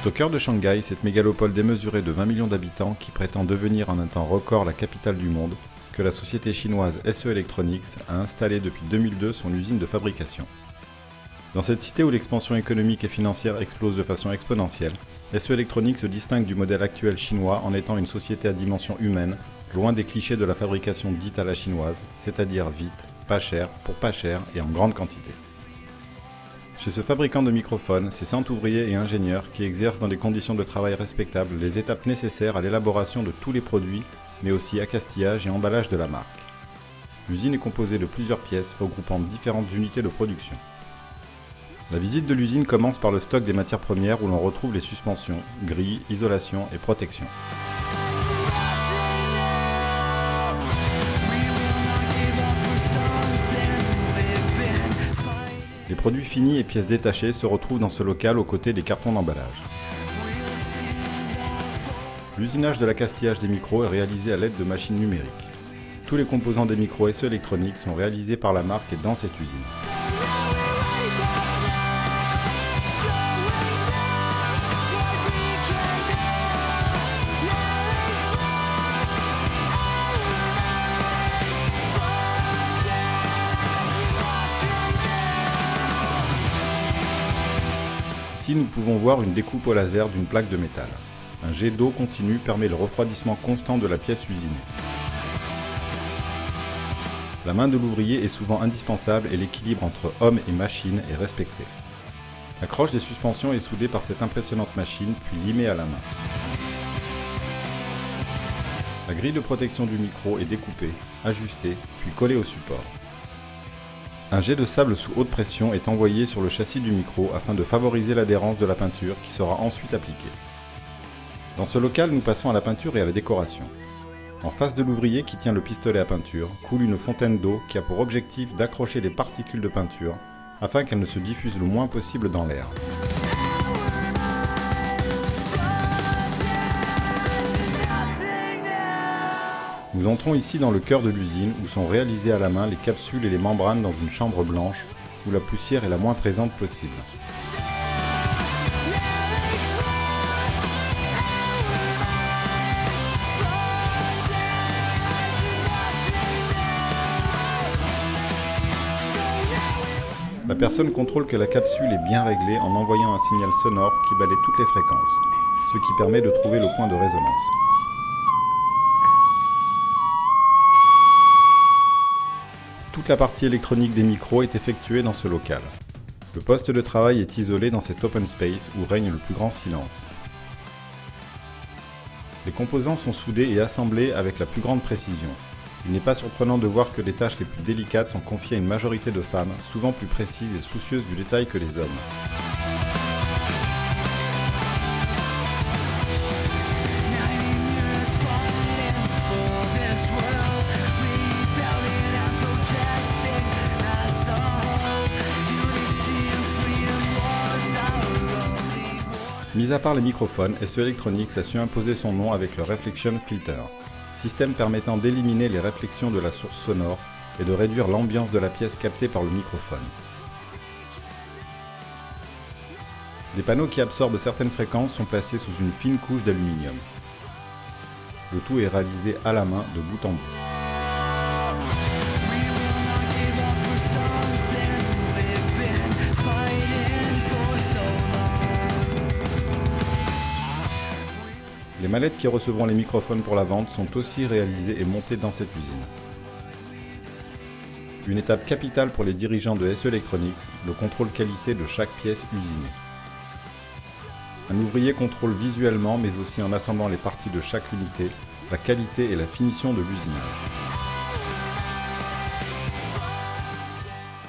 C'est au cœur de Shanghai, cette mégalopole démesurée de 20 millions d'habitants qui prétend devenir en un temps record la capitale du monde, que la société chinoise SE Electronics a installé depuis 2002 son usine de fabrication. Dans cette cité où l'expansion économique et financière explose de façon exponentielle, SE Electronics se distingue du modèle actuel chinois en étant une société à dimension humaine, loin des clichés de la fabrication dite à la chinoise, c'est-à-dire vite, pas cher, pour pas cher et en grande quantité. Chez ce fabricant de microphones, c'est 100 ouvriers et ingénieurs qui exercent dans des conditions de travail respectables les étapes nécessaires à l'élaboration de tous les produits, mais aussi accastillage et emballage de la marque. L'usine est composée de plusieurs pièces regroupant différentes unités de production. La visite de l'usine commence par le stock des matières premières où l'on retrouve les suspensions, grilles, isolation et protection. Les produits finis et pièces détachées se retrouvent dans ce local aux côtés des cartons d'emballage. L'usinage de l'accastillage des micros est réalisé à l'aide de machines numériques. Tous les composants des micros SE Electronics sont réalisés par la marque et dans cette usine. Ici, nous pouvons voir une découpe au laser d'une plaque de métal. Un jet d'eau continu permet le refroidissement constant de la pièce usinée. La main de l'ouvrier est souvent indispensable et l'équilibre entre homme et machine est respecté. La croche des suspensions est soudée par cette impressionnante machine, puis limée à la main. La grille de protection du micro est découpée, ajustée, puis collée au support. Un jet de sable sous haute pression est envoyé sur le châssis du micro afin de favoriser l'adhérence de la peinture qui sera ensuite appliquée. Dans ce local, nous passons à la peinture et à la décoration. En face de l'ouvrier qui tient le pistolet à peinture, coule une fontaine d'eau qui a pour objectif d'accrocher les particules de peinture afin qu'elles ne se diffusent le moins possible dans l'air. Nous entrons ici dans le cœur de l'usine où sont réalisées à la main les capsules et les membranes dans une chambre blanche où la poussière est la moins présente possible. La personne contrôle que la capsule est bien réglée en envoyant un signal sonore qui balaie toutes les fréquences, ce qui permet de trouver le point de résonance. Toute la partie électronique des micros est effectuée dans ce local. Le poste de travail est isolé dans cet open space où règne le plus grand silence. Les composants sont soudés et assemblés avec la plus grande précision. Il n'est pas surprenant de voir que les tâches les plus délicates sont confiées à une majorité de femmes, souvent plus précises et soucieuses du détail que les hommes. Mis à part les microphones, SE Electronics a su imposer son nom avec le Reflection Filter, système permettant d'éliminer les réflexions de la source sonore et de réduire l'ambiance de la pièce captée par le microphone. Des panneaux qui absorbent certaines fréquences sont placés sous une fine couche d'aluminium. Le tout est réalisé à la main de bout en bout. Les mallettes qui recevront les microphones pour la vente sont aussi réalisées et montées dans cette usine. Une étape capitale pour les dirigeants de SE Electronics, le contrôle qualité de chaque pièce usinée. Un ouvrier contrôle visuellement, mais aussi en assemblant les parties de chaque unité, la qualité et la finition de l'usinage.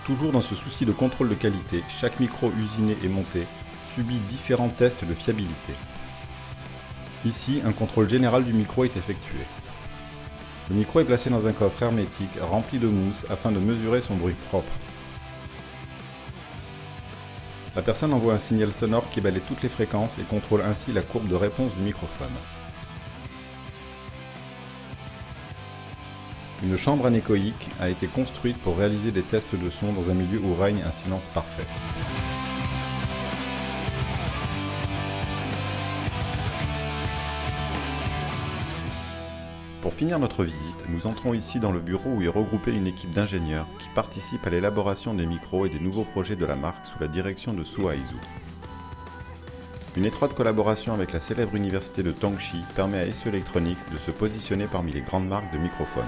Toujours dans ce souci de contrôle de qualité, chaque micro usiné et monté subit différents tests de fiabilité. Ici, un contrôle général du micro est effectué. Le micro est placé dans un coffre hermétique rempli de mousse afin de mesurer son bruit propre. La personne envoie un signal sonore qui balaie toutes les fréquences et contrôle ainsi la courbe de réponse du microphone. Une chambre anéchoïque a été construite pour réaliser des tests de son dans un milieu où règne un silence parfait. Pour finir notre visite, nous entrons ici dans le bureau où est regroupée une équipe d'ingénieurs qui participent à l'élaboration des micros et des nouveaux projets de la marque sous la direction de Suo Aizu. Une étroite collaboration avec la célèbre université de Tongchi permet à SE Electronics de se positionner parmi les grandes marques de microphones.